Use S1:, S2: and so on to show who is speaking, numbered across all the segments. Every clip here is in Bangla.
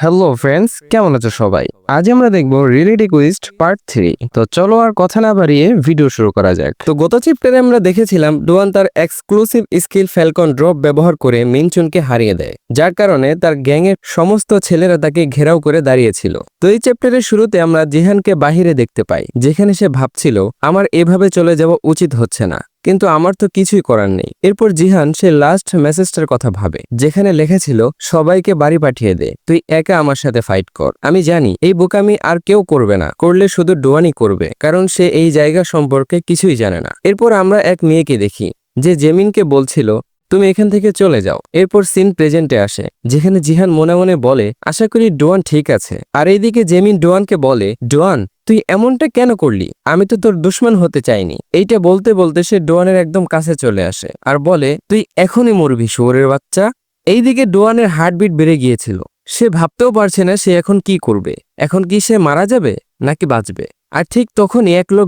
S1: হ্যালো ফ্রেন্ডস, কেমন আছো সবাই? আজ আমরা দেখব রিয়েলিটি কুইজ পার্ট 3। তো চলো আর কথা না বাড়িয়ে ভিডিও শুরু করা যাক। তো গত চ্যাপ্টারে আমরা দেখেছিলাম ডোয়ান তার এক্সক্লুসিভ স্কিল ফ্যালকন ড্রপ ব্যবহার করে মিনচুনকে হারিয়ে দেয়, যার কারণে তার গ্যাংয়ের সমস্ত ছেলেরা তাকে ঘেরাও করে দাঁড়িয়েছিল। তো এই চ্যাপ্টারের শুরুতে আমরা জিহানকে বাহিরে দেখতে পাই, যেখানে সে ভাবছিল আমার এভাবে চলে যাওয়া উচিত হচ্ছে না, কিন্তু আমার তো কিছুই করার নেই। এরপর জিহান সে লাস্ট মেসেজটার কথা ভাবে, যেখানে লেখা ছিল সবাইকে বাড়ি পাঠিয়ে দে, তুই একা আমার সাথে ফাইট কর। আমি জানি এই বোকামি আর কেউ করবে না, করলে শুধু ডোয়ানই করবে, কারণ সে এই জায়গা সম্পর্কে কিছুই জানে না। এরপর আমরা এক মেয়েকে দেখি যে জেমিনকে বলছিল তুমি এখান থেকে চলে যাও। এরপর সিন প্রেজেন্টে আসে, যেখানে জিহান মনে মনে বলে আশা করি ডোয়ান ঠিক আছে। আর এইদিকে জেমিন ডোয়ানকে বলে ডোয়ান তুই এমনটা কেন করলি, আমি তো তোর দুশ্মন হতে চাইনি। এইটা বলতে বলতে সে ডোয়ানের একদম কাছে চলে আসে আর বলে তুই এখনই মরবি শুয়োরের বাচ্চা। এইদিকে ডোয়ানের হার্টবিট বেড়ে গিয়েছিল, সে ভাবতেও পারছে না সে এখন কি করবে। এখন কি সে মারা যাবে নাকি বাঁচবে? আর ঠিক তখনই এক লোক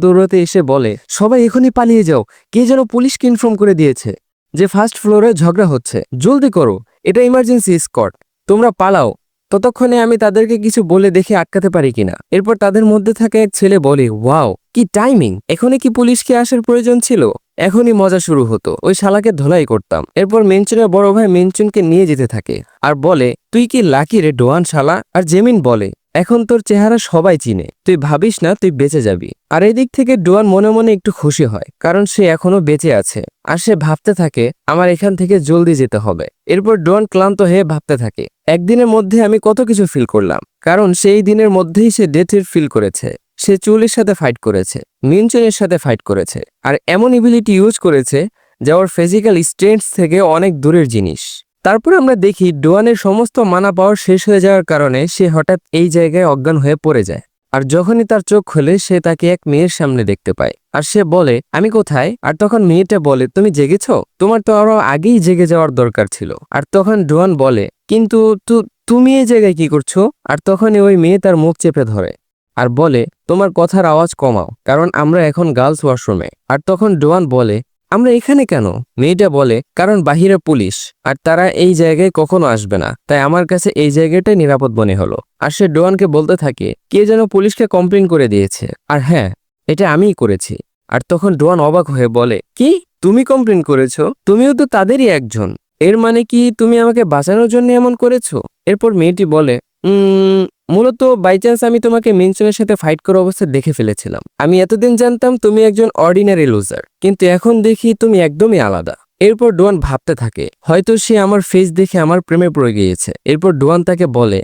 S1: দৌড়াতে এসে বলে সবাই এখনই পালিয়ে যাও, কে যেন পুলিশকে ইনফর্ম করে দিয়েছে যে ফার্স্ট ফ্লোরে ঝগড়া হচ্ছে, জলদি করো, এটা ইমার্জেন্সি স্কট, তোমরা পালাও। ততক্ষণে আমি তাদেরকে কিছু বলে দেখে আটকাতে পারি কিনা। এরপর তাদের মধ্যে থাকা এক ছেলে বলে ওয়াও কি টাইমিং, এখনই কি পুলিশকে আসার প্রয়োজন ছিল? এখনই মজা শুরু হতো, ওই শালাকে ধোলাই করতাম। এরপর মেনচুনের বড় ভাই মেনচুনকে নিয়ে যেতে থাকে আর বলে তুই কি লাকি রে ডোয়ান শালা। আর জেমিন বলে এখন তোর চেহারা সবাই চিনে, তুই ভাবিস না তুই বেঁচে যাবি। আর এই দিক থেকে ডোয়ান মনে মনে একটু খুশি হয়, কারণ সে এখনো বেঁচে আছে। আর সে ভাবতে থাকে আমার এখান থেকে জলদি যেতে হবে। এরপর ডোয়ান ক্লান্ত হয়ে ভাবতে থাকে একদিনের মধ্যে আমি কত কিছু ফিল করলাম, কারণ সেই দিনের মধ্যেই সে ডেথের ফিল করেছে। সে চুলের সাথে ফাইট করেছে, মিনচুনের সাথে ফাইট করেছে, আর এমন এবিলিটি ইউজ করেছে যা ওর ফিজিক্যাল স্ট্রেংথ থেকে অনেক দূরের জিনিস। তারপর আমরা দেখি ডোয়ানের সমস্ত মানা পাওয়ার শেষ হয়ে যাওয়ার কারণে সে হঠাৎ এই জায়গায় অজ্ঞান হয়ে পড়ে যায়। আর যখনই তার চোখ খোলে সে তাকে এক মেয়ের সামনে দেখতে পায়, আর সে বলে আমি কোথায়? আর তখন মেয়েটা বলে তুমি জেগেছো, তোমার তো আরো আগেই জেগে যাওয়ার দরকার ছিল। আর তখন ডোয়ান বলে কিন্তু তুমি এই জায়গায় কি করছো? আর তখনই ওই মেয়ে তার মুখ চেপে ধরে আর বলে তোমার কথার আওয়াজ কমাও, কারণ আমরা এখন গার্লস ওয়াশরুমে। আর তখন ডোয়ান বলে আমরা এখানে কেন? মেয়েটা বলে কারণ বাহিরে পুলিশ, আর তারা এই জায়গায় কখনো আসবে না, তাই আমার কাছে এই জায়গাটাই নিরাপদ মনে হলো। আর সে ডোয়ানকে বলতে থাকে কে যেন পুলিশকে কমপ্লেন করে দিয়েছে, আর হ্যাঁ এটা আমিই করেছি। আর তখন ডোয়ান অবাক হয়ে বলে কি তুমি কমপ্লেন করেছো? তুমিও তো তাদেরই একজন, এর মানে কি তুমি আমাকে বাঁচানোর জন্য এমন করেছো? এরপর মেয়েটি বলে মূলত বাই চান্স আমি তোমাকে মেনশনের সাথে ফাইট করার অবস্থায় দেখে ফেলেছিলাম। আমি এতদিন জানতাম তুমি একজন অর্ডিনারি লুজার, কিন্তু এখন দেখি তুমি একদমই আলাদা। এরপর ডোয়ান ভাবতে থাকে হয়তো সে আমার ফেস দেখে আমার প্রেমে পড়ে গিয়েছে। এরপর ডোয়ান তাকে বলে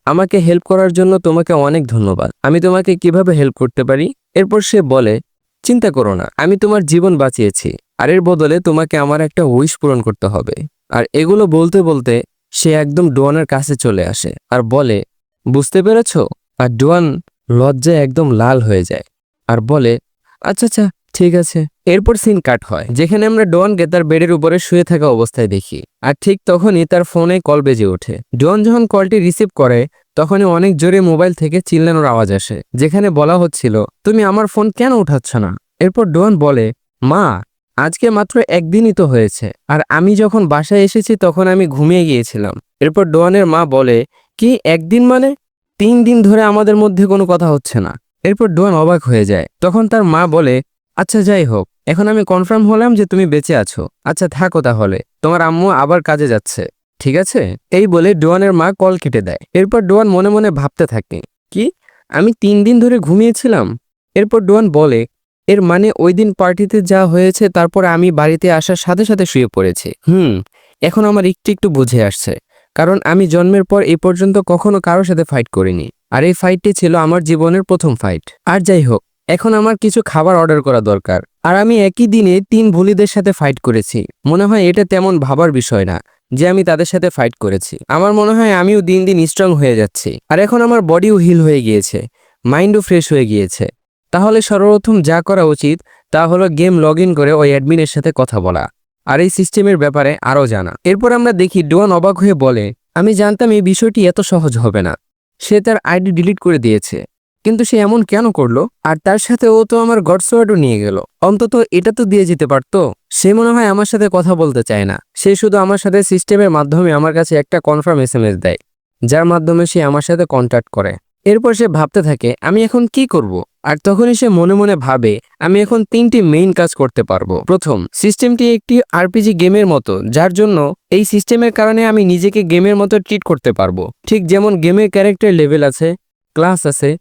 S1: আমাকে হেল্প করার জন্য তোমাকে অনেক ধন্যবাদ, আমি তোমাকে কিভাবে হেল্প করতে পারি? এরপর সে বলে চিন্তা করো না, আমি তোমার জীবন বাঁচিয়েছি, আর এর বদলে তোমাকে আমার একটা উইশ পূরণ করতে হবে। আর এগুলো বলতে বলতে সে একদম ডোয়ানের কাছে চলে আসে আর বলে বুঝতে পেরেছ? আর ডোয়ান লজ্জায় একদম লাল হয়ে যায় আর বলে আচ্ছা আচ্ছা ঠিক আছে। এরপর সিন কাট হয়, যেখানে আমরা ডোয়ানকে তার বেডের উপরে শুয়ে থাকা অবস্থায় দেখি। আর ঠিক তখনই তার ফোনে কল বেজে ওঠে। ডোয়ান যখন কলটি রিসিভ করে তখনই অনেক জোরে মোবাইল থেকে চিল্লানোর আওয়াজ আসে, যেখানে বলা হচ্ছিল তুমি আমার ফোন কেন উঠাচ্ছ না? এরপর ডোয়ান বলে মা আজকে মাত্র একদিনই তো হয়েছে, আর আমি যখন বাসায় এসেছি তখন আমি ঘুমিয়ে গিয়েছিলাম। এরপর ডোয়ানের মা বলে কি একদিন মানে? 3 দিন ধরে আমাদের মধ্যে কোনো কথা হচ্ছে না। এরপর ডোয়ান অবাক হয়ে যায়। তখন তার মা বলে আচ্ছা যাই হোক, এখন আমি কনফার্ম হলাম যে তুমি বেঁচে আছো, আচ্ছা থাকো তাহলে, তোমার আম্মু আবার কাজে যাচ্ছে, ঠিক আছে? এই বলে ডোয়ানের মা কল কেটে দেয়। এরপর ডোয়ান মনে মনে ভাবতে থাকে কি আমি 3 দিন ধরে ঘুমিয়েছিলাম? এরপর ডোয়ান বলে এর মানে ওই দিন পার্টিতে যা হয়েছে তারপর আমি বাড়িতে আসার সাথে সাথে শুয়ে পড়েছি। এখন আমার একটু একটু বুঝে আসছে, কারণ আমি জন্মের পর এই পর্যন্ত কখনো কারোর সাথে ফাইট করিনি, আর এই ফাইটটি ছিল আমার জীবনের প্রথম ফাইট। আর যাই হোক, এখন আমার কিছু খাবার অর্ডার করা দরকার। আর আমি একই দিনে 3 ভুলিদের সাথে ফাইট করেছি। মনে হয় এটা তেমন ভাবার বিষয় না যে আমি তাদের সাথে ফাইট করেছি। আমার মনে হয় আমিও দিন দিন স্ট্রং হয়ে যাচ্ছি, আর এখন আমার বডিও হিল হয়ে গিয়েছে, মাইন্ডও ফ্রেশ হয়ে গিয়েছে। তাহলে সর্বপ্রথম যা করা উচিত তা হলো গেম লগ ইন করে ওই অ্যাডমিনের সাথে কথা বলা আর এই সিস্টেমের ব্যাপারে আরও জানা। এরপর আমরা দেখি ডোয়ান অবাক হয়ে বলে আমি জানতাম এই বিষয়টি এত সহজ হবে না। সে তার আইডি ডিলিট করে দিয়েছে, কিন্তু সে এমন কেন করলো? আর তার সাথে ও তো আমার গডসওয়ার্ডও নিয়ে গেল, অন্তত এটা তো দিয়ে যেতে পারতো। সে মনে হয় আমার সাথে কথা বলতে চায় না, সে শুধু আমার সাথে সিস্টেমের মাধ্যমে আমার কাছে একটা কনফার্ম এসএমএস দেয় যার মাধ্যমে সে আমার সাথে কন্ট্যাক্ট করে। এরপর সে ভাবতে থাকে আমি এখন কি করব। আর তখনই সে মনে মনে ভাবে আমি এখন 3টি মেইন কাজ করতে পারবো। প্রথম, সিস্টেমটি একটি আরপিজি গেমের মতো, যার জন্য এই সিস্টেমের কারণে আমি নিজেকে গেমের মতো ট্রিট করতে পারবো। ঠিক যেমন গেমের ক্যারেক্টার লেভেল আছে, ক্লাস আছে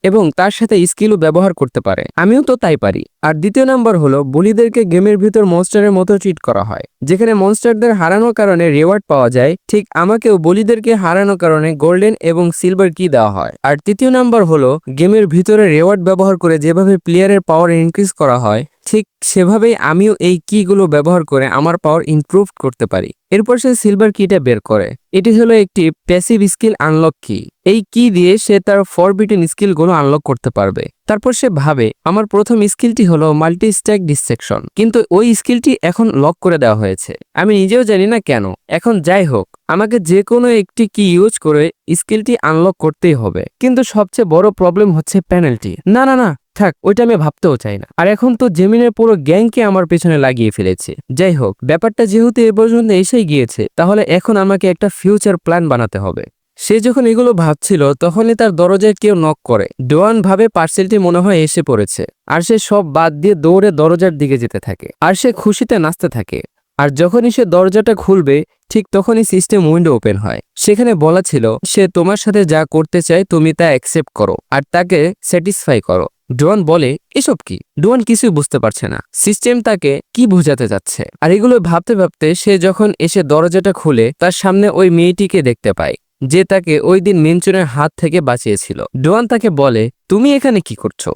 S1: এবং তার সাথে স্কিলও ব্যবহার করতে পারে, আমিও তো তাই পারি। আর দ্বিতীয় নাম্বার হলো বুলিদেরকে গেমের ভিতর মনস্টারের মতো ট্রিট করা হয়, যেখানে মনস্টারদের হারানোর কারণে রিওয়ার্ড পাওয়া যায়, ঠিক আমাকেও বুলিদেরকে হারানোর কারণে গোল্ডেন এবং সিলভার কি দেওয়া হয়। আর তৃতীয় নাম্বার হলো গেমের ভিতরে রিওয়ার্ড ব্যবহার করে যেভাবে প্লেয়ারের পাওয়ার ইনক্রিজ করা হয়, ঠিক সেভাবেই আমিও এই কিগুলো ব্যবহার করে আমার পাওয়ার ইমপ্রুভ করতে পারি। এরপর সে সিলভার কিটা বের করে। এটি হলো একটি প্যাসিভ স্কিল আনলক কি। এই কি দিয়ে সে তার ফরবিটেন স্কিলগুলো আনলক করতে পারবে। তারপর সে ভাবে আমার প্রথম স্কিলটি হলো মাল্টি স্ট্যাক ডিসেকশন, কিন্তু ওই স্কিলটি এখন লক করে দেওয়া হয়েছে। আমি নিজেও জানি না কেন। এখন যাই হোক, আমাকে যে কোনো একটি কি ইউজ করে স্কিলটি আনলক করতেই হবে। কিন্তু সবচেয়ে বড় প্রবলেম হচ্ছে পেনাল্টি। না না না থাক, ওইটা আমি ভাবতেও চাই না। আর এখন তো জেমিনের পুরো গ্যাংকে আমার পেছনে লাগিয়ে ফেলেছে। যাই হোক, ব্যাপারটা যেহেতু এ পর্যন্ত এসেই গিয়েছে, তাহলে এখন আমাকে একটা ফিউচার প্ল্যান বানাতে হবে। সে যখন এগুলো ভাবছিল তখনই তার দরজায় কেউ নক করে। ডোয়ান ভাবে পার্সেলটি মনে হয় এসে পড়েছে, আর সে সব বাদ দিয়ে দৌড়ে দরজার দিকে যেতে থাকে। আর সে খুশিতে নাচতে থাকে। আর যখনই সে দরজাটা খুলবে, ঠিক তখনই সিস্টেম উইন্ডো ওপেন হয়। সেখানে বলা ছিল সে তোমার সাথে যা করতে চায় তুমি তা অ্যাকসেপ্ট করো আর তাকে স্যাটিসফাই করো। ডোয়ান বলে এসব কি? ডোয়ান কিছুই বুঝতে পারছে না সিস্টেম তাকে কি বোঝাতে যাচ্ছে। আর এগুলো ভাবতে ভাবতে সে যখন এসে দরজাটা খুলে তার সামনে ওই মেয়েটিকে দেখতে পায়, যে তাকে ওই দিন মেনচুনের হাত থেকে বাঁচিয়েছিল। ডোয়ান তাকে বলে তুমি এখানে কি করছো?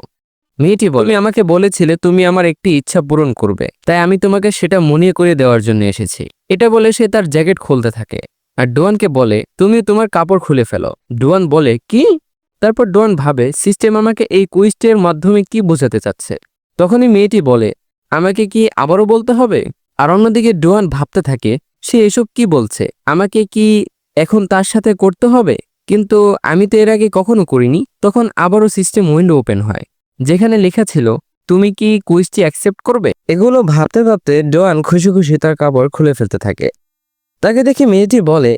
S1: মেয়েটি বলে তুমি আমাকে বলেছিলে তুমি আমার একটি ইচ্ছা পূরণ করবে, তাই আমি তোমাকে সেটা মনে করে দেওয়ার জন্য এসেছি। এটা বলে সে তার জ্যাকেট খুলতে থাকে আর ডোয়ানকে বলে তুমি তোমার কাপড় খুলে ফেলো। ডোয়ান বলে কি? তারপর ডোয়ান ভাবে সিস্টেম আমাকে এই কুইজের মাধ্যমে কি বোঝাতে চাচ্ছে। তখনই মেয়েটি বলে আমাকে কি আবারও বলতে হবে? আর অন্যদিকে ডোয়ান ভাবতে থাকে সে এসব কি বলছে, আমাকে কি এখন তার সাথে করতে হবে? কিন্তু আমি তো এর আগে কখনো করিনি। তখন আবারও সিস্টেম উইন্ডো ওপেন হয়, যেখানে লেখা ছিল তুমি কি কুইজটি অ্যাকসেপ্ট করবে। এগুলো ভাবতে ভাবতে ডোয়ান খুশি খুশি তার কাপড় খুলে ফেলতে থাকে। তাকে দেখে মেয়েটি বলে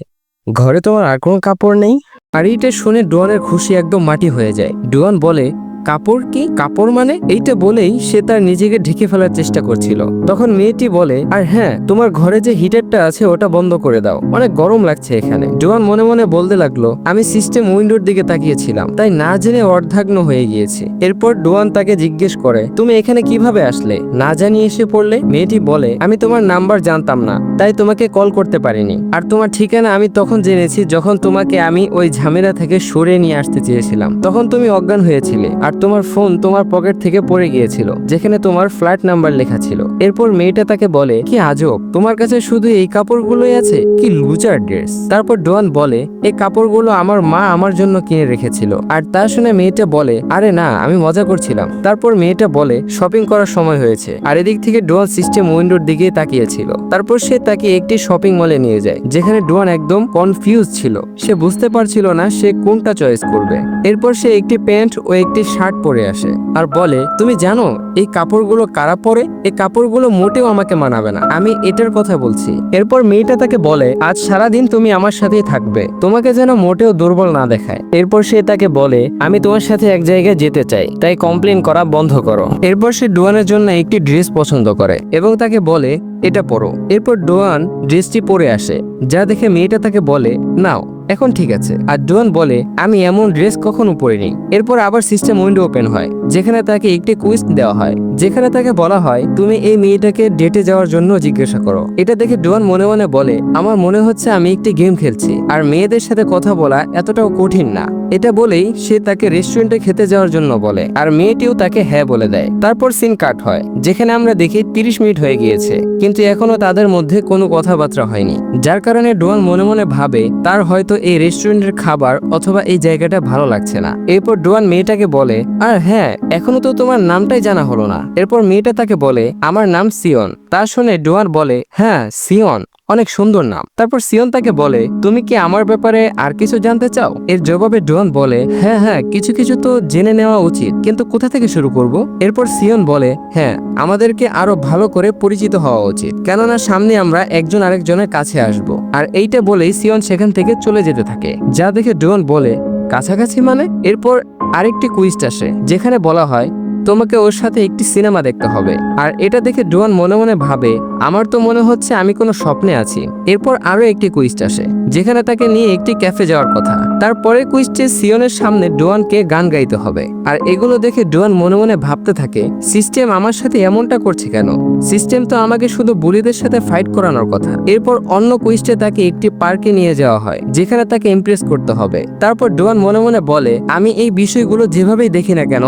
S1: ঘরে তোমার আর কোনো কাপড় নেই? আর এইটা শুনে ডোয়ানের খুশি একদম মাটি হয়ে যায়। ডোয়ান বলে কাপড় কি? কাপড় মানে? এইটা বলেই সে তার নিজেকে ঢেকে ফেলার চেষ্টা করছিল। তখন মেয়েটি বলে আর হ্যাঁ, তোমার ঘরে যে হিটারটা আছে ওটা বন্ধ করে দাও, অনেক গরম লাগছে এখানে। ডোয়ান মনে মনে বলতে লাগলো আমি সিস্টেম উইন্ডোর দিকে তাকিয়েছিলাম, তাই না জেনে অর্ধাগ্ন হয়ে গিয়েছি। এরপর ডোয়ান তাকে জিজ্ঞেস করে তুমি এখানে কিভাবে আসলে? না জানিয়ে এসে পড়লে? মেয়েটি বলে আমি তোমার নাম্বার জানতাম না, তাই তোমাকে কল করতে পারিনি। আর তোমার ঠিকানা আমি তখন জেনেছি যখন তোমাকে আমি ওই ঝামেলা থেকে সরিয়ে নিয়ে আসতে চেয়েছিলাম। তখন তুমি অজ্ঞান হয়েছিলে আর তোমার ফোন তোমার পকেট থেকে পড়ে গিয়েছিল, যেখানে তোমার ফ্ল্যাট নাম্বার লেখা ছিল। এরপর মেয়েটা তাকে বলে কি আজব, তোমার কাছে শুধু এই কাপড়গুলোই আছে? কি লুজার ড্রেস। তারপর ডোয়ান বলে এই কাপড়গুলো আমার মা আমার জন্য কিনে রেখেছিল। আর তা শুনে মেয়েটা বলে আরে না, আমি মজা করছিলাম। তারপর মেয়েটা বলে শপিং করার সময় হয়েছে। আর এদিক থেকে ডোয়ান সিস্টেম উইন্ডোর দিকে তাকিয়েছিল। তারপর সে তাকে একটি শপিং মলে নিয়ে যায়, যেখানে ডোয়ান একদম কনফিউজ ছিল। সে বুঝতে পারছিল না সে কোনটা চয়েস করবে। এরপর সে একটি প্যান্ট ও একটি শার্ট পরে আসে আর বলে তুমি জানো এই কাপড়গুলো কারা পরে? এই কাপড়গুলো মোটেও আমাকে মানাবে না, আমি এটার কথা বলছি। এরপর মেয়েটা তাকে বলে আজ সারাদিন তুমি আমার সাথেই থাকবে, তোমাকে যেন মোটেও দুর্বল না দেখায়। এরপর সে তাকে বলে আমি তোমার সাথে এক জায়গায় যেতে চাই, তাই কমপ্লেন করা বন্ধ করো। এরপর সে ডোয়ানের জন্য একটি ড্রেস পছন্দ করে এবং তাকে বলে এটা পরো। এরপর ডোয়ান ড্রেসটি পরে আসে, যা দেখে মেয়েটা তাকে বলে নাও এখন ঠিক আছে। আর ডোয়ান বলে আমি এমন ড্রেস কখনো পরিনি। এরপর আবার সিস্টেম উইন্ডো ওপেন হয়, যেখানে তাকে একটি কুইজ দেওয়া হয়, যেখানে তাকে বলা হয় তুমি এই মেয়েটাকে ডেটে যাওয়ার জন্য জিজ্ঞাসা করো। এটা দেখে ডোয়ান মনে মনে বলে আমার মনে হচ্ছে আমি একটি গেম খেলছি, আর মেয়েদের সাথে কথা বলা এতটাও কঠিন না। এটা বলেই সে তাকে রেস্টুরেন্টে খেতে যাওয়ার জন্য বলে, আর মেয়েটিও তাকে হ্যাঁ বলে দেয়। তারপর সিন কাট হয়, যেখানে আমরা দেখি 30 মিনিট হয়ে গিয়েছে, কিন্তু এখনো তাদের মধ্যে কোনো কথাবার্তা হয়নি। যার কারণে ডোয়ান মনে মনে ভাবে তার হয়তো এই রেস্টুরেন্টের খাবার অথবা এই জায়গাটা ভালো লাগছে না। এরপর ডোয়ান মেয়েটাকে বলে আর হ্যাঁ, এখনো তো তোমার নামটাই জানা হলো না। এরপর মেয়েটা তাকে বলে আমার নাম সিয়ন। তা শুনে ডোয়ান বলে হ্যাঁ সিয়ন, অনেক সুন্দর নাম। তারপর সিয়ন তাকে বলে, তুমি কি আমার ব্যাপারে আর কিছু জানতে চাও? এর জবাবে ডোয়ান বলে, হ্যাঁ হ্যাঁ, কিছু কিছু তো জেনে নেওয়া উচিত, কিন্তু কোথা থেকে শুরু করব? এরপর সিয়ন বলে, হ্যাঁ, আমাদেরকে আরো ভালো করে পরিচিত হওয়া উচিত, কেননা সামনে আমরা একজন আরেকজনের কাছে আসব। আর এইটা বলেই সিয়ন সেখান থেকে চলে যেতে থাকে, যা দেখে ডোয়ান বলে, কাছাকাছি মানে? এরপর আরেকটি কুইস্ট আসে, যেখানে বলা হয় তোমাকে ওর সাথে একটি সিনেমা দেখতে হবে। আর এটা দেখে ডোয়ান মনে মনে ভাবে, আমার তো মনে হচ্ছে আমি কোনো স্বপ্নে আছি। এরপর আরো একটি কুইস্ট আসে, যেখানে তাকে নিয়ে একটি ক্যাফে যাওয়ার কথা। তারপরে কুইস্টে সিয়নের সামনে ডোয়ানকে গান গাইতে হবে। আর এগুলো দেখে ডোয়ান মনে মনে ভাবতে থাকে, সিস্টেম আমার সাথে এমনটা করছে কেন? সিস্টেম তো আমাকে শুধু বুলিদের সাথে ফাইট করানোর কথা। এরপর অন্য কুইস্টে তাকে একটি পার্কে নিয়ে যাওয়া হয়, যেখানে তাকে ইমপ্রেস করতে হবে। তারপর ডোয়ান মনে মনে বলে, আমি এই বিষয়গুলো যেভাবেই দেখি না কেন,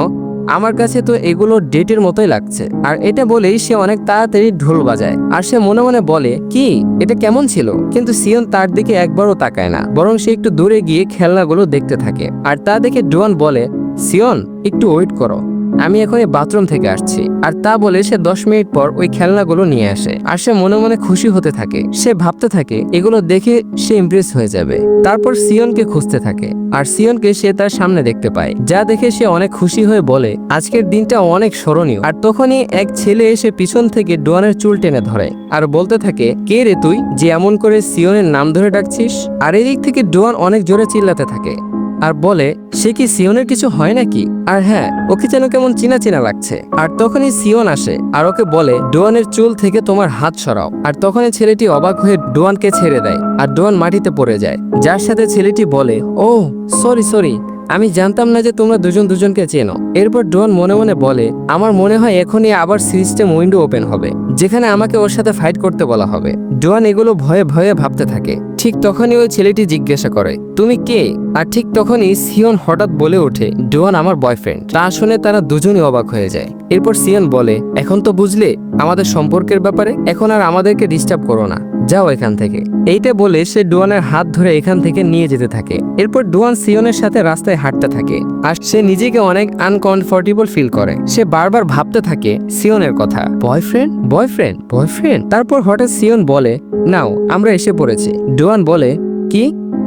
S1: আমার কাছে তো এগুলো ডেটের মতোই লাগছে। আর এটা বলেই সে অনেক তাড়াতাড়ি ঢোল বাজায়। আর সে মনে মনে বলে, কি এটা কেমন ছিল? কিন্তু সিয়ন তার দিকে একবারও তাকায় না, বরং সে একটু দূরে গিয়ে খেলনাগুলো দেখতে থাকে। আর তা দেখে ডোয়ান বলে, সিয়ন একটু ওয়েট করো, আমি এখন এই বাথরুম থেকে আসছি। আর তা বলে সে 10 মিনিট পর ওই খেলনাগুলো নিয়ে আসে। আর সে মনে মনে খুশি হতে থাকে। সে ভাবতে থাকে এগুলো দেখে সে ইমপ্রেস হয়ে যাবে। তারপর সিয়নকে খুঁজতে থাকে, আর সিয়নকে সে তার সামনে দেখতে পায়, যা দেখে সে অনেক খুশি হয়ে বলে, আজকের দিনটা অনেক স্মরণীয়। আর তখনই এক ছেলে এসে পিছন থেকে ডোয়ানের চুল টেনে ধরে আর বলতে থাকে, কে রে তুই, যে এমন করে সিয়নের নাম ধরে ডাকছিস? আর এদিক থেকে ডোয়ান অনেক জোরে চিল্লাতে থাকে আর বলে, সে কি সিয়নের কিছু হয় নাকি? আর হ্যাঁ, ওকে যেন কেমন চিনা চিনা লাগছে। আর তখনই সিয়ন আসে আর ওকে বলে, ডোয়ানের চুল থেকে তোমার হাত সরাও। আর তখনই ছেলেটি অবাক হয়ে ডোয়ানকে ছেড়ে দেয়, আর ডোয়ান মাটিতে পড়ে যায়। যার সাথে ছেলেটি বলে, ও সরি, আমি জানতাম না যে তোমরা দুজন দুজনকে চেনো। এরপর ডোয়ান মনে মনে বলে, আমার মনে হয় এখনই আবার সিস্টেম উইন্ডো ওপেন হবে, যেখানে আমাকে ওর সাথে ফাইট করতে বলা হবে। ডোয়ান এগুলো ভয়ে ভয়ে ভাবতে থাকে। ঠিক তখনই ওই ছেলেটি জিজ্ঞাসা করে, তুমি কে? আর ঠিক তখনই সিয়ন হঠাৎ বলে ওঠে, ডোয়ান আমার বয়ফ্রেন্ড। তা শুনে তারা দুজনই অবাক হয়ে যায়। এরপর সিয়ন বলে, এখন তো বুঝলে আমাদের সম্পর্কের ব্যাপারে, এখন আর আমাদেরকে ডিস্টার্ব করো না, যাও এখান থেকে। এইটা বলে সে ডোয়ানের হাত ধরে এখান থেকে নিয়ে যেতে থাকে। এরপর ডোয়ান সিয়নের সাথে রাস্তায় হাঁটতে থাকে, আর সে নিজেকে অনেক আনকমফোর্টেবল ফিল করে। সে বারবার ভাবতে থাকে সিয়নের কথা, বয়ফ্রেন্ড। তারপর হঠাৎ সিয়ন বলে, নাও আমরা এসে পড়েছি। ডোয়ান বলে, কি,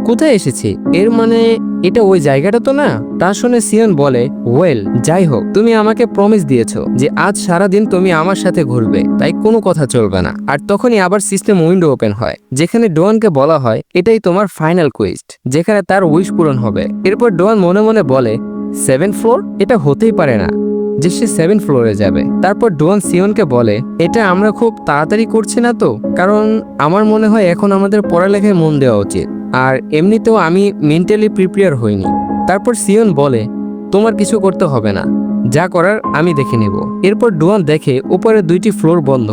S1: কোথায় এসেছি? এর মানে এটা ওই জায়গাটা তো না? তা শুনে সিয়ন বলে, ওয়েল, যাই হোক, তুমি আমাকে প্রমিস দিয়েছো যে আজ সারাদিন তুমি আমার সাথে ঘুরবে, তাই কোনো কথা চলবে না। আর তখনই আবার সিস্টেম উইন্ডো ওপেন হয়, যেখানে ডোয়ানকে বলা হয়, এটাই তোমার ফাইনাল কুইস্ট, যেখানে তার উইশ পূরণ হবে। এরপর ডোয়ান মনে মনে বলে, 7 ফ্লোর? এটা হতেই পারে না যে সে 7 ফ্লোরে যাবে। তারপর ডোয়ান সিয়নকে বলে, এটা আমরা খুব তাড়াতাড়ি করছি না তো? কারণ আমার মনে হয় এখন আমাদের পড়ালেখায় মন দেওয়া উচিত, আর এমনিতেও আমি মেন্টালি প্রিপেয়ার হইনি। তারপর সিয়ন বলে, তোমার কিছু করতে হবে না, যা করার আমি দেখে নেব। এরপর ডোয়ান দেখে উপরে 2টি ফ্লোর বন্ধ,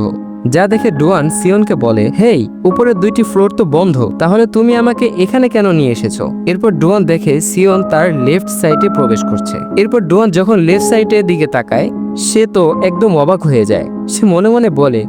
S1: যা দেখে ডোয়ান সিয়নকে বলে, হেই, উপরের 2টি ফ্লোর তো বন্ধ, তাহলে তুমি আমাকে এখানে কেন নিয়ে এসেছো? এরপর ডোয়ান দেখে সিয়ন তার লেফট সাইডে প্রবেশ করছে। এরপর ডোয়ান যখন লেফট সাইডের দিকে তাকায়, সে তো একদম অবাক হয়ে যায়। সে মনে মনে বলে,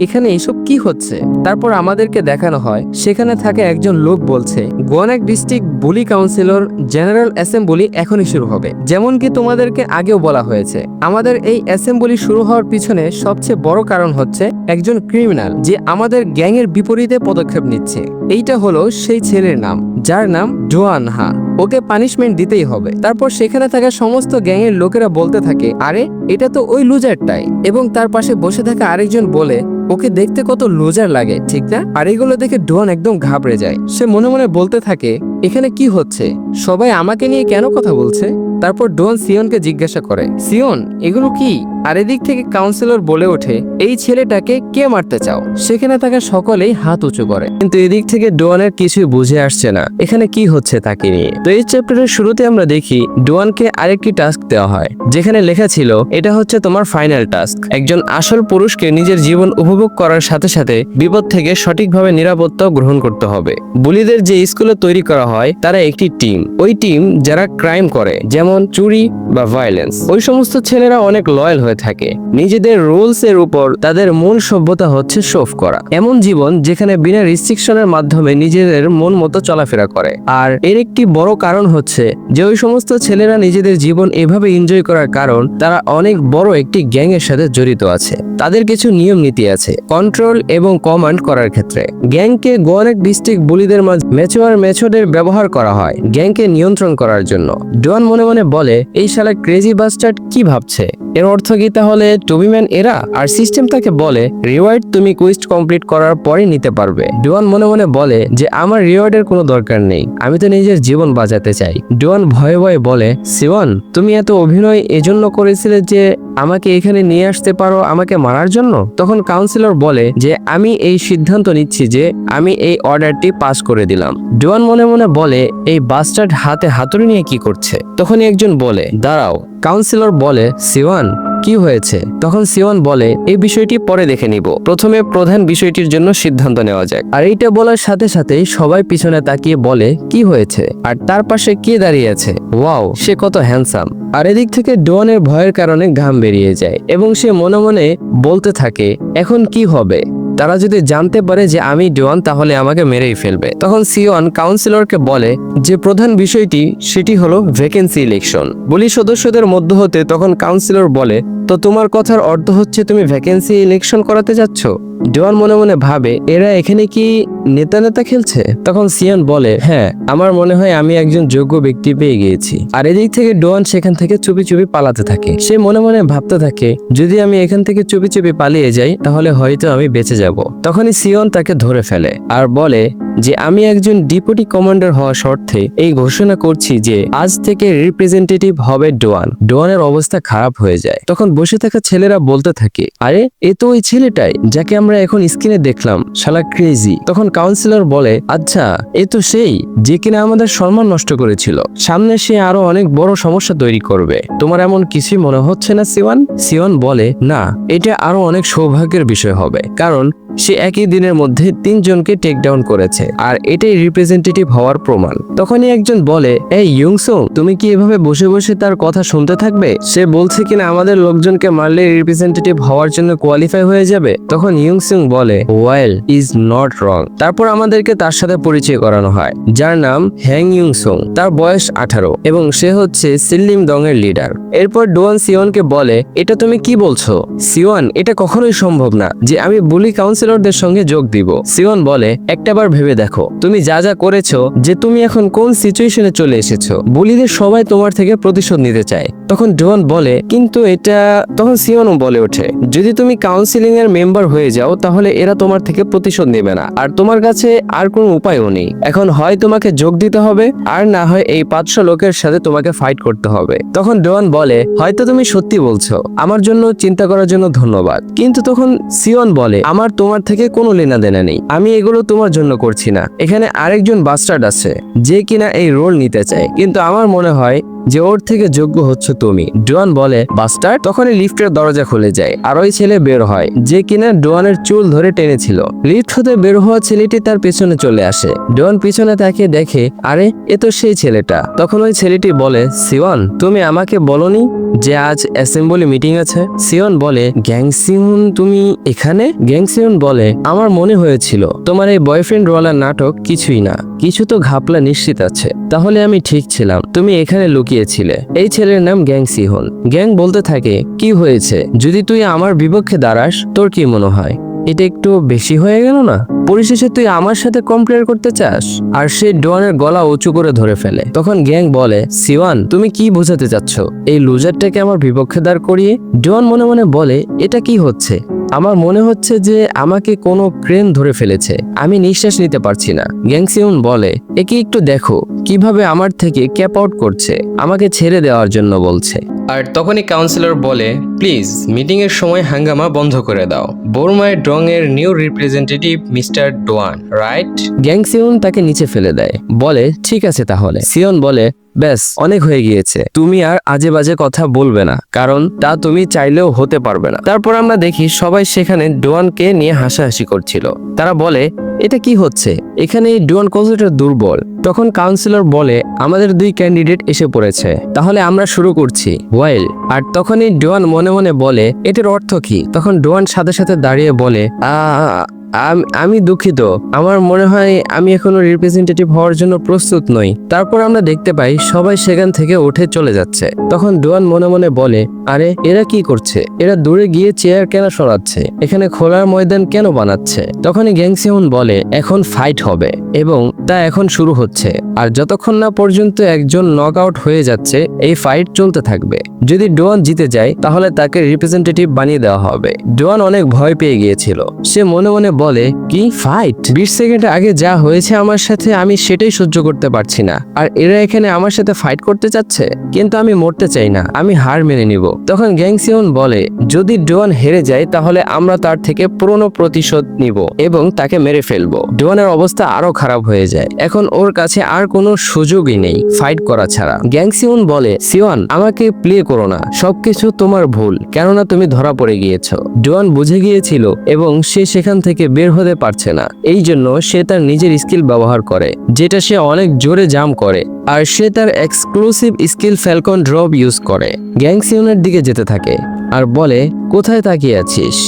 S1: এখানে এসব কি হচ্ছে? তারপর আমাদেরকে দেখানো হয় সেখানে থাকে একজন লোক বলছে, গোয়ানাক ডিস্ট্রিক্ট বুলি কাউন্সিলর জেনারেল অ্যাসেম্বলি এখনই শুরু হবে। যেমন কি তোমাদেরকে আগেও বলা হয়েছে, আমাদের এই অ্যাসেম্বলি শুরু হওয়ার পিছনে সবচেয়ে বড় কারণ হচ্ছে একজন ক্রিমিনাল, যে আমাদের গ্যাংয়ের বিপরীতে পদক্ষেপ নিচ্ছে। এইটা হলো সেই ছেলের নাম, যার নাম ডোয়ান হা। ওকে পানিশমেন্ট দিতেই হবে। তারপর সেখানে থাকা সমস্ত গ্যাংয়ের লোকেরা বলতে থাকে, আরে এটা তো ওই লুজারটাই। এবং তার পাশে বসে থাকা আরেকজন বলে, ওকে দেখতে কত লুজার লাগে, ঠিক না? আর এগুলো দেখে ডোয়ান একদম ঘাবড়ে যায়। সে মনে মনে বলতে থাকে, এখানে কি হচ্ছে? সবাই আমাকে নিয়ে কেন কথা বলছে? তারপর ডোয়ান সিয়নকে জিজ্ঞাসা করে, সিয়ন এগুলো কি? আর এদিক থেকে কাউন্সিলর বলে ওঠে, এই ছেলেটাকে কে মারতে চাও? সেখানে থাকা সকলেই হাত উঁচু করে। কিন্তু এদিক থেকে ডোয়ানের কিছুই বুঝে আসছে না এখানে কি হচ্ছে তাকে নিয়ে। তো এই চ্যাপ্টারের শুরুতে আমরা দেখি ডোয়ানকে আরেকটি টাস্ক দেওয়া হয়, যেখানে লেখা ছিল, এটা হচ্ছে তোমার ফাইনাল টাস্ক। একজন আসল পুরুষকে নিজের জীবন উপভোগ করার সাথে সাথে বিপদ থেকে সঠিকভাবে নিরাপত্তা গ্রহণ করতে হবে। বুলিদের যে স্কুলে তৈরি করা হয় তারা একটি টিম। ওই টিম যারা ক্রাইম করে, যেমন চুরি বা ভায়োলেন্স। ওই সমস্ত ছেলেরা অনেক লয়াল হয়ে থাকে। নিজেদের রুলস এর উপর তাদের মূল সভ্যতা হচ্ছে শোভ করা, এমন জীবন যেখানে বিনা রিস্ট্রিকশনের মাধ্যমে নিজেদের মন মতো চলাফেরা করে। আর এর একটি বড় কারণ হচ্ছে যে ওই সমস্ত ছেলেরা নিজেদের জীবন এভাবে এনজয় করার কারণ তারা অনেক বড় একটি গ্যাং এর সাথে জড়িত আছে। তাদের কিছু নিয়ম নীতি আছে কন্ট্রোল এবং কমান্ড করার ক্ষেত্রে। গ্যাংকে গোয়ানেক ডিস্ট্রিক্ট বুলিদের মাঝে ম্যাচুয়ার মেথডের ব্যবহার করা হয় গ্যাংকে নিয়ন্ত্রণ করার জন্য। ডোয়ান মনে মনে বলে, এই শালা ক্রেজি বাস্টার্ড কি ভাবছে? এর অর্থ কি তাহলে টবিম্যান এরা? আর সিস্টেম তাকে বলে রিওয়ার্ড তুমি কুইস্ট কমপ্লিট করার পরে নিতে পারবে। ডোয়ান মনে মনে বলে যে আমার রিওয়ার্ডের কোনো দরকার নেই, আমি তো নিজের জীবন বাঁচাতে চাই। ডোয়ান ভয়ে ভয়ে বলে, সিওয়ান তুমি এত অভিনয় এজন্য করেছিলে যে আমাকে এখানে নিয়ে আসতে পারো আমাকে মারার জন্য? তখন কাউন্সিলর বলে যে আমি এই সিদ্ধান্ত নিচ্ছি যে আমি এই অর্ডারটি পাস করে দিলাম। ডোয়ান মনে মনে বলে এই বাস্টার্ড হাতে হাতুড়ি নিয়ে কি করছে? তখনই একজন বলে দাঁড়াও। কাউন্সিলর বলে সিওয়ান কি হয়েছে? তখন সিওয়ান বলে এই বিষয়টি পরে দেখে নিব, প্রথমে প্রধান বিষয়টির জন্য সিদ্ধান্ত নেওয়া যাক। আর এইটা বলার সাথে সাথেই সবাই পিছনে তাকিয়ে বলে কি হয়েছে? আর তার পাশে কে দাঁড়িয়ে আছে? ওয়াও, সে কত হ্যান্ডসাম। আর এদিক থেকে ডোয়ানের ভয়ের কারণে ঘাম বেরিয়ে যায় এবং সে মনে মনে বলতে থাকে এখন কি হবে? তারা যদি জানতে পারে যে আমি ডোয়ান তাহলে আমাকে মেরেই ফেলবে। তখন সিওয়ান কাউন্সিলরকে বলে যে প্রধান বিষয়টি সেটি হলো ভ্যাকেন্সি ইলেকশন। বুলি সদস্যদের মধ্য হতে তখন কাউন্সিলর বলে তো তোমার কথার অর্থ হচ্ছে তুমি ভ্যাকেন্সি ইলেকশন করাতে যাচ্ছ? ডোয়ান মনে মনে ভাবে এরা এখানে কি নেতা নেতা খেলছে? তখন সিয়ান বলে হ্যাঁ, আমার মনে হয় আমি একজন যোগ্য ব্যক্তি পেয়ে গিয়েছি। আর এদিক থেকে ডোয়ান সেখান থেকে চুপি চুপি পালাতে থাকে। সে মনে মনে ভাবতে থাকে যদি আমি এখান থেকে চুপি চুপি পালিয়ে যাই তাহলে হয়তো আমি বেঁচে যাব। তখনই সিয়ন তাকে ধরে ফেলে আর বলে যে আমি একজন ডেপুটি কমান্ডার হওয়া শর্তে এই ঘোষণা করছি যে আজ থেকে রিপ্রেজেন্টেটিভ হবে ডোয়ান। ডোয়ানের অবস্থা খারাপ হয়ে যায়। তখন বসে থাকা ছেলেরা বলতে থাকে আরে এ তো ওই ছেলেটাই যাকে আমরা এখন স্ক্রিনে দেখলাম, শালা ক্রেজি। তখন কাউন্সিলর বলে আচ্ছা এ তো সেই যে কিনা আমাদের সম্মান নষ্ট করেছিল, সামনে সে আরো অনেক বড় সমস্যা তৈরি করবে। তোমার এমন কিছুই মনে হচ্ছে না সিওয়ান? সিওয়ান বলে না, এটা আরো অনেক সৌভাগ্যের বিষয় হবে, কারণ সে একই দিনের মধ্যে 3 জনকে টেক ডাউন করেছে আর এটাই রিপ্রেজেন্টেটিভ হওয়ার প্রমাণ। তখনই একজন বলে এই ইয়ংসং তুমি কি এভাবে বসে বসে তার কথা শুনতে থাকবে? সে বলছে কিনা আমাদের লোকজনকে মারলে রিপ্রেজেন্টেটিভ হওয়ার জন্য কোয়ালিফাই হয়ে যাবে। তখন ইয়ংসং বলে ওয়েল ইজ নট রং। তারপর আমাদেরকে তার সাথে পরিচয় করানো হয় যার নাম হ্যাং ইয়ংসং। তার বয়স 18 এবং সে হচ্ছে সিল্লিম দং এর লিডার। এরপর ডোয়ান সিওয়ানকে বলে এটা তুমি কি বলছো? সিওয়ান এটা কখনোই সম্ভব না যে আমি বুলি কাউন্সিলরদের সঙ্গে যোগ দিব। সিওয়ান বলে একটাবার ভেবে দেখো তুমি যা যা করেছো, যে তুমি এখন কোন সিচুয়েশনে চলে এসেছো। বুলিদের সবাই তোমার থেকে প্রতিশোধ নিতে চায়। তখন ডোয়ান বলে কিন্তু এটা। তখন সিওয়ানও বলে ওঠে যদি তুমি কাউন্সিলিং এর মেম্বার হয়ে যাও তাহলে এরা তোমার থেকে প্রতিশোধ নেবে না আর তোমার কাছে আর কোনো উপায়ও নেই। এখন হয় তোমাকে যোগ দিতে হবে আর না হয় এই 500 লোকের সাথে তোমাকে ফাইট করতে হবে। তখন ডোয়ান বলে হয়তো তুমি সত্যি বলছো, আমার জন্য চিন্তা করার জন্য ধন্যবাদ। কিন্তু তখন সিওয়ান বলে আমার তোমার থেকে কোনো লেনা দেনা নেই, আমি এগুলো তোমার জন্য করছি না। এখানে আরেকজন বাস্টার্ড আছে যে কিনা এই রোল নিতে চায়, কিন্তু আমার মনে হয় যে ওর থেকে যোগ্য হচ্ছে তুমি। ডোয়ান বলে বাস্টার্ড। তখনই লিফটের দরজা খুলে যায় আর ওই ছেলে বের হয় যে কিনা ডোয়ানের চুল ধরে টেনেছিল। লিফট হতে বের হওয়া ছেলেটি তার পেছনে চলে আসে। ডোয়ান পিছনে তাকিয়ে দেখে আরে এ তো সেই ছেলেটা। তখন ওই ছেলেটি বলে সিওয়ান তুমি আমাকে বলনি যে আজ অ্যাসেম্বলি মিটিং আছে? সিওন বলে গ্যাংসিউন তুমি এখানে? গ্যাংসিউন বলে আমার মনে হয়েছিল তোমার এই বয়ফ্রেন্ড ওয়ালা নাটক কিছুই না, কিছু তো ঘাপলা নিশ্চিত আছে। তাহলে আমি ঠিক ছিলাম, তুমি এখানে লুকিয়েছিলে। এই ছেলের নাম গ্যাং সিহন। গ্যাং বলতে থাকে কি হয়েছে, যদি তুই আমার বিপক্ষে দাঁড়াস তোর কি মনে হয় এটা একটু বেশি হয়ে গেল না? পরিশেষে তুই আমার সাথে কম্পেয়ার করতে চাস? আর সে ডোয়ানের গলা উঁচু করে ধরে ফেলে। তখন গ্যাং বলে সিওয়ান তুমি কি বোঝাতে চাচ্ছ এই লুজারটাকে আমার বিপক্ষে দাঁড় করিয়ে? ডোয়ান মনে মনে বলে এটা কি হচ্ছে? আমার মনে হচ্ছে যে আমাকে কোনো ক্রেন ধরে ফেলেছে, আমি নিঃশ্বাস নিতে পারছি না। গ্যাংসিউন বলে একে একটু দেখো কিভাবে আমার থেকে ক্যাপ আউট করছে, আমাকে ছেড়ে দেওয়ার জন্য বলছে। আর তখনই কাউন্সিলর বলে প্লিজ মিটিং এর সময় হাঙ্গামা বন্ধ করে দাও। বোরমায় ডং এর new representative mister Doan, right? গ্যাংসিউন তাকে নিচে ফেলে দেয়, বলে ঠিক আছে তাহলে। সিওন বলে ব্যাস অনেক হয়ে গিয়েছে, তুমি আর আজে বাজে কথা বলবে না, কারণ তা তুমি চাইলেও হতে পারবে না। তারপর আমরা দেখি সবাই সেখানে ডোয়ানকে নিয়ে হাসাহাসি করছিল। তারা বলে এটা কি হচ্ছে? এখানে ডুয়ান কতটা দুর্বল? তখন কাউন্সিলর বলে আমাদের 2 ক্যান্ডিডেট এসে পড়েছে, তাহলে আমরা শুরু করছি। ওয়েল, আর তখনই ডুয়ান মনে মনে বলে এটার অর্থ কি? তখন ডুয়ান সাথে সাথে দাঁড়িয়ে বলে আমি দুঃখিত, আমার মনে হয় আমি এখনো রিপ্রেজেন্টেটিভ হওয়ার জন্য প্রস্তুত নই। তারপর আমরা দেখতে পাই সবাই সেখান থেকে উঠে চলে যাচ্ছে। তখন ডুয়ান মনে মনে বলে আরে এরা কি করছে? এরা দূরে গিয়ে চেয়ার কেন সরাচ্ছে? এখানে খোলার ময়দান কেন বানাচ্ছে? তখনই গ্যাং সিউন বলে এখন ফাইট হবে এবং তা এখন শুরু হচ্ছে, আর যতক্ষণ না পর্যন্ত একজন নক আউট হয়ে যাচ্ছে এই ফাইট চলতে থাকবে। যদি ডুয়ান জিতে যায় তাহলে তাকে রিপ্রেজেন্টেটিভ বানিয়ে দেওয়া হবে। ডুয়ান অনেক ভয় পেয়ে গিয়েছিল। সে মনে মনে বলে কি ফাইট? 20 সেকেন্ড আগে যা হয়েছে আমার সাথে আমি সেটাই সহ্য করতে পারছি না, আর এরা এখানে আমার সাথে ফাইট করতে চাচ্ছে। কিন্তু আমি মরতে চাই না, আমি হার মেনে নিব। তখন গ্যাং সিউন বলে যদি ডুয়ান হেরে যায় তাহলে আমরা তার থেকে পুরনো প্রতিশোধ নিব এবং তাকে মেরে ফেলবো। ডুয়ানের অবস্থা আরো খারাপ হয়ে যায়। এখন ওর কাছে আর কোনো সুযোগই নেই ফাইট করা ছাড়া। গ্যাং সিউন বলে সিওয়ান আমাকে প্লে করো না, সবকিছু তোমার ভুল, কেননা তুমি ধরা পড়ে গিয়েছো। ডুয়ান বুঝে গিয়েছিল এবং সে সেখান থেকে বের হতে পারছে না। এই জন্য সে তার নিজের স্কিল ব্যবহার করে, যেটা সে অনেক জোরে জাম করে, আর সে তার exclusive skill Falcon drop use করে গ্যাং সিউনের দিকে যেতে থাকে আর বলে কোথায় তাকিয়ে আছিস?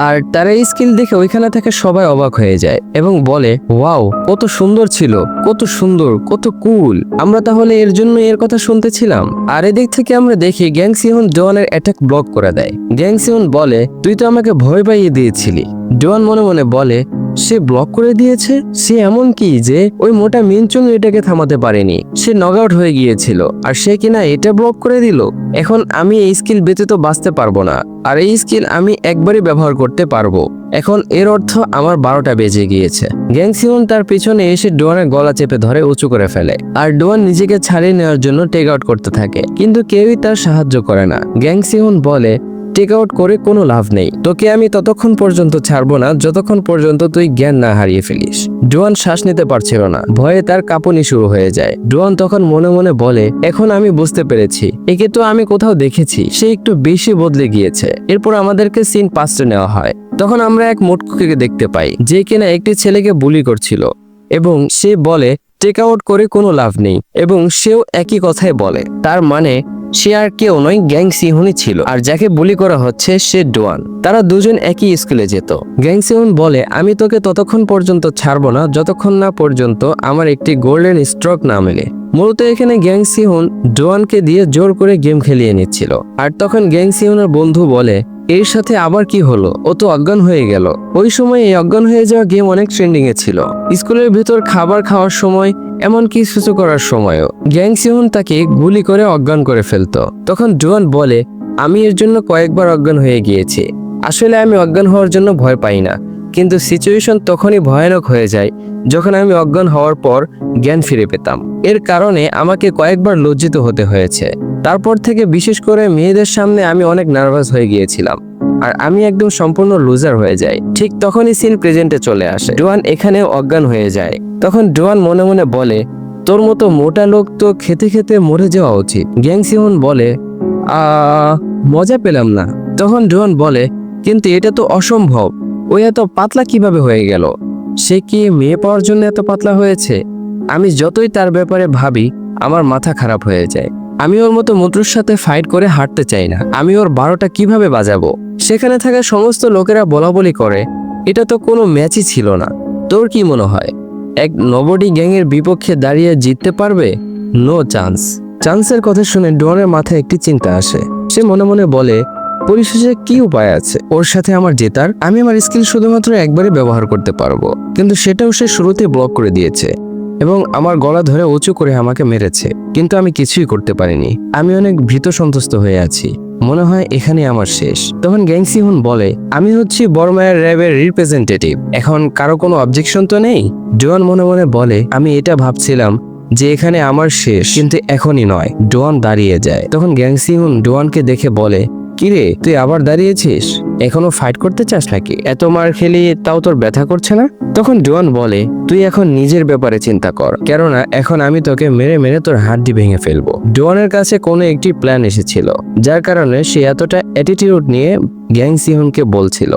S1: আর তার এই স্কিল দেখে ওইখানে থেকে সবাই অবাক হয়ে যায় এবং বলে ওয়াও কত সুন্দর ছিল, কত সুন্দর, কত কুল, আমরা তাহলে এর জন্য এর কথা শুনতেছিলাম। আর এদিক থেকে আমরা দেখি গ্যাং সিউন ডুয়ানের অ্যাটাক ব্লক করে দেয়। গ্যাং সিউন বলে তুই তো আমাকে ভয় পাইয়ে দিয়েছিলি। ডুয়ান মনে মনে বলে সে ব্লক করে দিয়েছে? সে এমন কি যে ওই মোটা মিনচুং এটাকে থামাতে পারেনি? সে নক আউট হয়ে গিয়েছিল আর সে কিনা এটা ব্লক করে দিল। এখন আমি এই স্কিল ব্যতীত বাঁচতে পারবো না, আর এই স্কিল আমি একবারই ব্যবহার করতে পারবো। এখন এর অর্থ আমার 12টা বেজে গিয়েছে। গ্যাং সিউন তার পিছনে এসে ডুয়ানের গলা চেপে ধরে উঁচু করে ফেলে, আর ডুয়ান নিজেকে ছাড়িয়ে নেওয়ার জন্য টেক আউট করতে থাকে, কিন্তু কেউই তার সাহায্য করে না। গ্যাং সিউন বলে টেক আউট করে কোনো লাভ নেই, তোকে আমি ততক্ষণ পর্যন্ত ছাড়বো না যতক্ষণ পর্যন্ত তুই জ্ঞান না হারিয়ে ফেলিস। ডুয়ান শ্বাস নিতে পারছিল না, ভয়ে তার কাঁপুনি শুরু হয়ে যায়। ডুয়ান তখন মনে মনে বলে এখন আমি বুঝতে পেরেছি, একে তো আমি কোথাও দেখেছি, সে একটু বেশি বদলে গিয়েছে। এরপর আমাদেরকে সিন পাস্টে নেওয়া হয়। তখন আমরা এক মোটকুকে দেখতে পাই যে কিনা একটি ছেলেকে বুলি করছিল এবং সে বলে টেক আউট করে কোনো লাভ নেই, এবং সেও একই কথাই বলে। তার মানে সে আর কেউ নয়, গ্যাং সিহুনই ছিল, আর যাকে বুলি করা হচ্ছে সে ডুয়ান। তারা দুজন একই স্কুলে যেত। গ্যাং সিহুন বলে আমি তোকে ততক্ষণ পর্যন্ত ছাড়বো না যতক্ষণ না পর্যন্ত আমার একটি গোল্ডেন স্ট্রোক না মেলে। মূলত এখানে গ্যাং সিহুন ডুয়ানকে দিয়ে জোর করে গেম খেলিয়ে নিচ্ছিল। আর তখন গ্যাং সিহুনের বন্ধু বলে এর সাথে আবার কি হলো, ও তো অজ্ঞান হয়ে গেল। ওই সময় এই অজ্ঞান হয়ে যাওয়া গেম অনেক ট্রেন্ডিং এ ছিল। স্কুলের ভিতর খাবার খাওয়ার সময়, এমনকি সুসু করার সময়ও গ্যাং সিহুন তাকে গুলি করে অজ্ঞান করে ফেলতো। তখন ডুয়ান বলে আমি এর জন্য কয়েকবার অজ্ঞান হয়ে গিয়েছি। আসলে আমি অজ্ঞান হওয়ার জন্য ভয় পাই না, কিন্তু সিচুয়েশন তখনই ভয়ানক হয়ে যায় যখন আমি অজ্ঞান হওয়ার পর জ্ঞান ফিরে পেতাম। এর কারণে আমাকে কয়েকবার লজ্জিত হতে হয়েছে। তারপর থেকে বিশেষ করে মেয়েদের সামনে আমি অনেক নার্ভাস হয়ে গিয়েছিলাম, আর আমি একদম সম্পূর্ণ লুজার হয়ে যাই। ঠিক তখনই সিন প্রেজেন্টে চলে আসে। ডুয়ান এখানে অজ্ঞান হয়ে যায়। তখন ডুয়ান মনে মনে বলে তোর মতো মোটা লোক তো খেতে খেতে মরে যাওয়া উচিত। গ্যাং সিহুন বলে মজা পেলাম না। তখন ডুয়ান বলে কিন্তু এটা তো অসম্ভব, ওই এত পাতলা কিভাবে হয়ে গেল? সে কি মেয়ে পাওয়ার জন্য এত পাতলা হয়েছে? আমি যতই তার ব্যাপারে ভাবি আমার মাথা খারাপ হয়ে যায়। আমি ওর মতো মুদ্রুর সাথে ফাইট করে হাঁটতে চাই না। আমি ওর 12টা কিভাবে বাজাবো? সেখানে থাকা সমস্ত লোকেরা বলাবলি করে এটা তো কোনো ম্যাচই ছিল না। তোর কি মনে হয় এক নবডি গ্যাংয়ের বিপক্ষে দাঁড়িয়ে জিততে পারবে? No chance. চান্সের কথা শুনে ডুয়ানের মাথায় একটি চিন্তা আসে। সে মনে মনে বলে পরিশেষে কি উপায় আছে ওর সাথে আমার জেতার? আমি আমার স্কিল শুধুমাত্র একবারই ব্যবহার করতে পারবো, কিন্তু সেটাও সে শুরুতে ব্লক করে দিয়েছে এবং আমার গলা ধরে উঁচু করে আমাকে মেরেছে, কিন্তু আমি কিছুই করতে পারিনি। আমি অনেক ভীত সন্তুষ্ট হয়ে আছি, মনে হয় এখানে আমার শেষ। তখন গ্যাং সিহুন বলে আমি হচ্ছি বর্মায়ের র্যাবের রিপ্রেজেন্টেটিভ, এখন কারো কোনো অবজেকশন তো নেই? ডুয়ান মনে মনে বলে আমি এটা ভাবছিলাম যে এখানে আমার শেষ, কিন্তু এখনই নয়। ডুয়ান দাঁড়িয়ে যায়। তখন গ্যাং সিহুন ডুয়ানকে দেখে বলে কিরে তুই আবার দাঁড়িয়েছিস? এখনো ফাইট করতে চাস নাকি? এত মার খেলি তাও তোর ব্যথা করছে না? তখন ডুয়ান বলে তুই এখন নিজের ব্যাপারে চিন্তা কর, কেননা এখন আমি তোকে মেরে মেরে তোর হাড্ডি ভেঙে ফেলবো। ডুয়ানের কাছে কোনো একটি প্ল্যান এসেছিল, যার কারণে সে এতটা অ্যাটিটিউড নিয়ে গ্যাং সিহুনকে বলছিল।